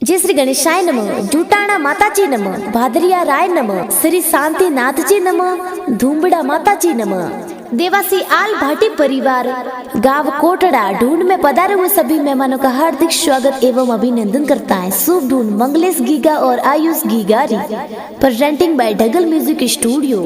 जय श्री गणेशाय नमः, जूटाणा माताजी नमः, भादरिया राय नमः, श्री शांतिनाथ जी नमः, धूमबड़ा माताजी नमः। देवासी आल भाटी परिवार गांव कोटड़ा ढूंढ में पधारे हुए सभी मेहमानों का हार्दिक स्वागत एवं अभिनंदन करता है। शुभ ढूंढ मंगलेश गीगा और आयुष गीगारी, प्रेजेंटिंग बाय ढगल म्यूजिक स्टूडियो।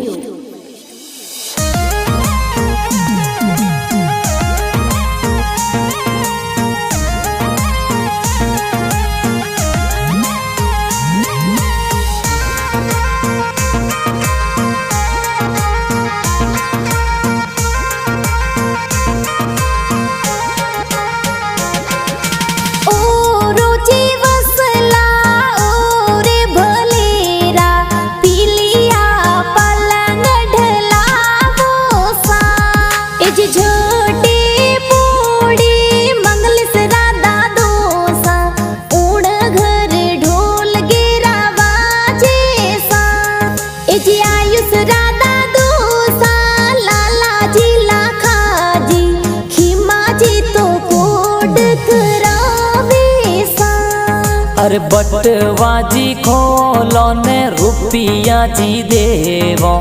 अरे बटवाजी खोलो ने रुपया जी देवो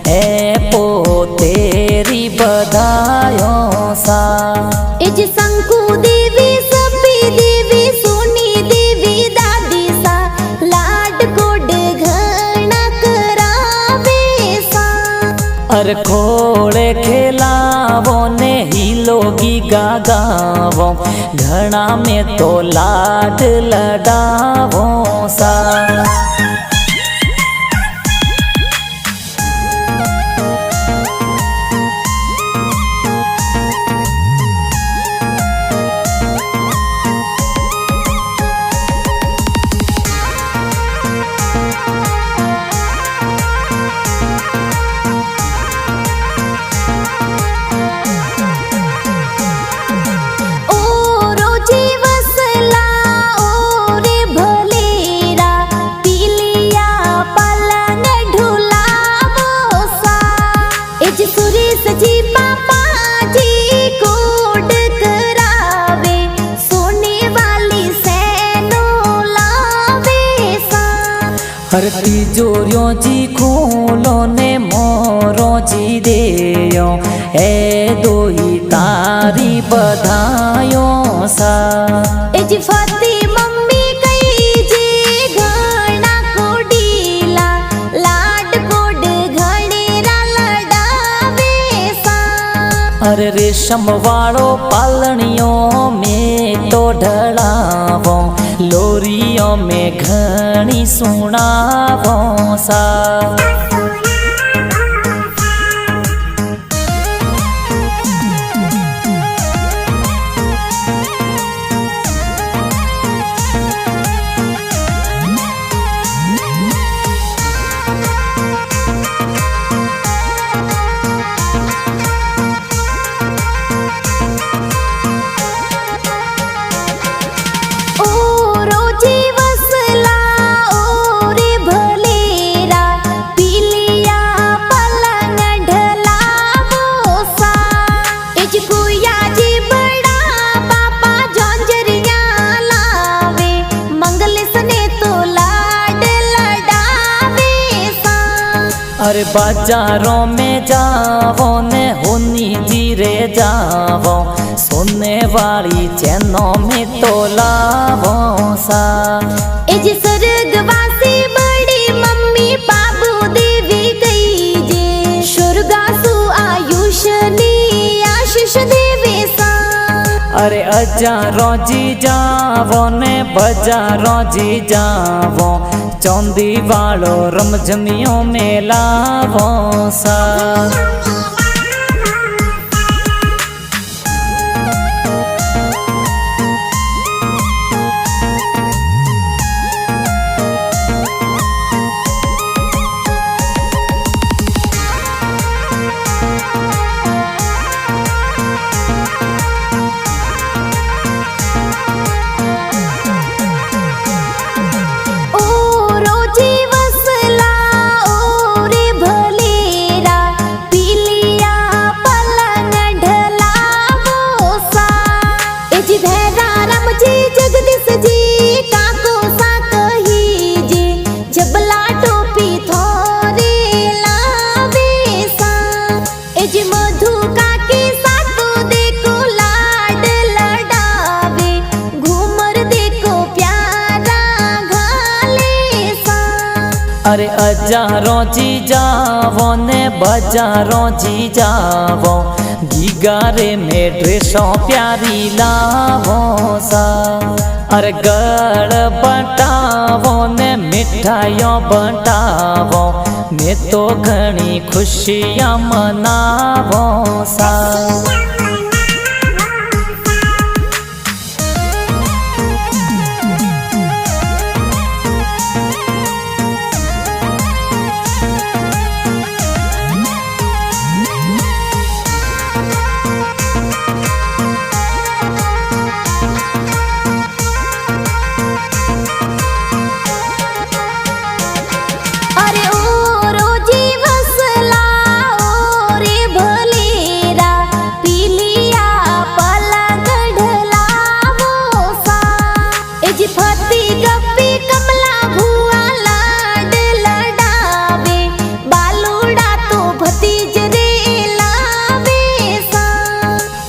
ए पो तेरी बधायो सा। इज शंकु देवी सपी देवी सोनी देवी दादी सा, लाड कोड घना करावे सा। अरे खोड़े खेलावो ने हिलोगी गागावो, घना में तो लाड लडावो सा। हर तिजोरियों जी खोलो ने मोरो जी देयो ए दोई तारी बधायो सा। इज फती मम्मी कई जी घना कोडीला, लाड कोड घणेरा लडावे सा। अरे रेशम वालो पालनियों में तो ढलावो, लोरियों में घनी सुनावो सा। अरे बाजारों में जावो ने होनी जीरे जावो, सोने वाली चैनों में तो लावो सा। इज स्वर्गवासी बड़ी मम्मी बाबू देवी कई जे, स्वर्गासु आयुष नी आशीष देवी सा। अरे अजारो जी जावो ने बजारो जी जावो, चौंदी वालो रमझमियों में लावो सा। रोजी वसला ओ रे भलेरा, पीली अरे हजारों जी जावो ने बजारों जी जावो गीगारे में ड्रेसों प्यारी लावो सा। अरे गड़ बटावो ने मिठाइयों बटावो मैं तो घनी खुशियाँ मनावो सा।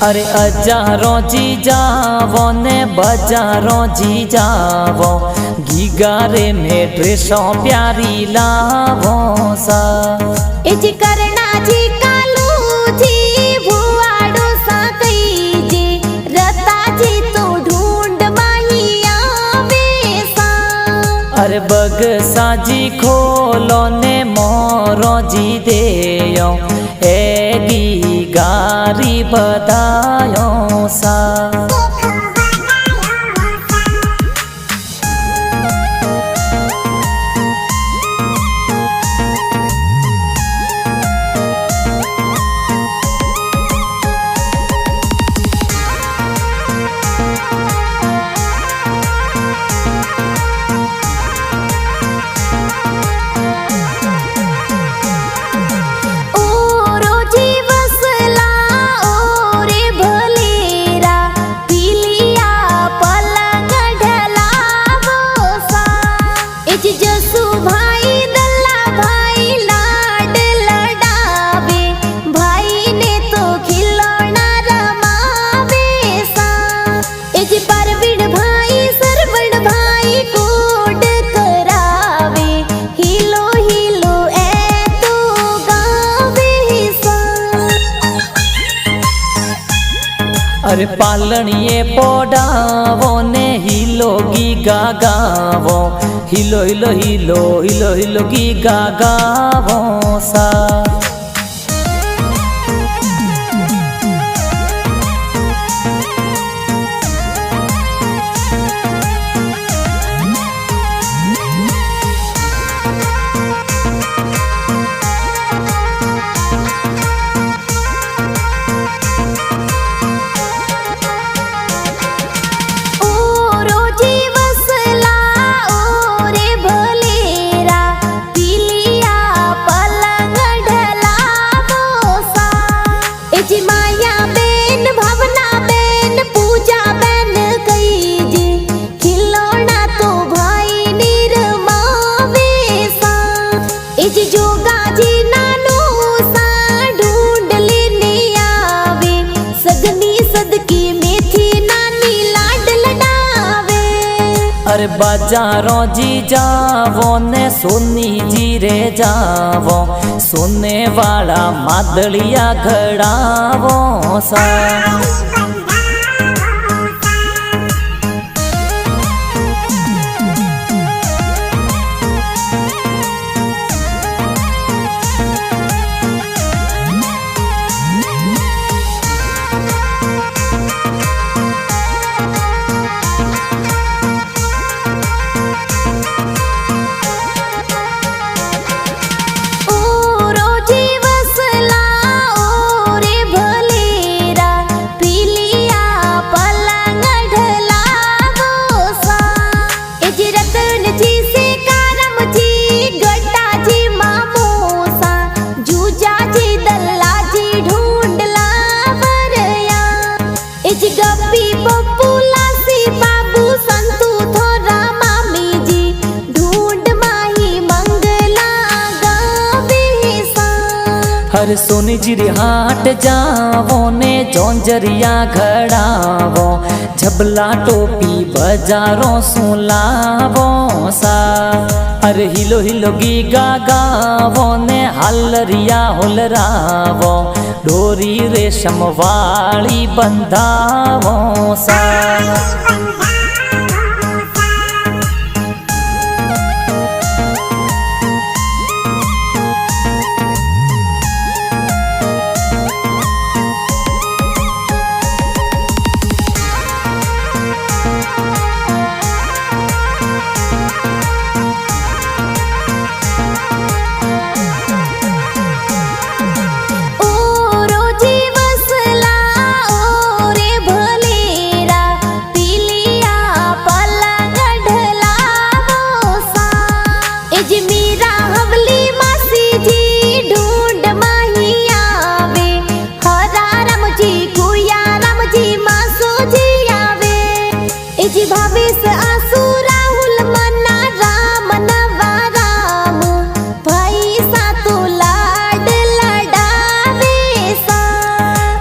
अरे हजारों जी जावो ने बजारों जी जावो गीगारे में ड्रेसों प्यारी लावो सा। इज करना जी कालू जी भुआड़ो सा कई जी रता जी तो ढूंढ माहिया बेसा। अरे बगसा जी खोलो ने मोरो जी देयो एगी गारी बधायो सा। अरे पालनिए पोडावो ने हिलो गीगा गावो हिलो हिलो हिलो हिलो हिलो गीगा गावो सा। अरे बाजारों जी जावो ने सोनी जी रे जावो सोने वाला मादलिया घड़ावो सा। अरे सोनी जीरी हाट जावो ने जोंजरिया घड़ावो झबला टोपी बजारों सुलावो सा अरे हिलो हिलो गीगा गावो ने हालरिया होलरावो डोरी रेशम वाली बंधावो सा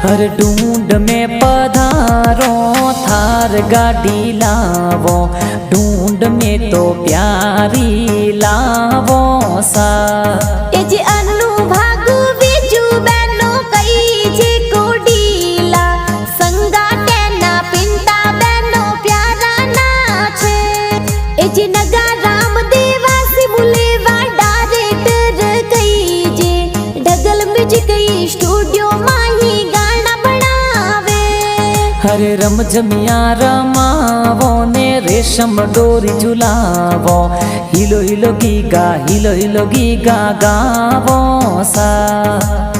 हर ढूंढ में पधारो थार गाड़ी लावो ढूंढ में तो प्यारी लावो सा एजे अनु भागु बीजू बेनो कई जे कोडीला संगा टेना पिंता बेनो प्यारा नाचे एजे नगा राम देवासी बुलेवा डायरेक्टर कई जे डगल म्यूजिक स्टूडियो माही हरे रम जमिया रमावो ने रेशम डोरी झुलावो हिलो हिलो गीगा गावो सा।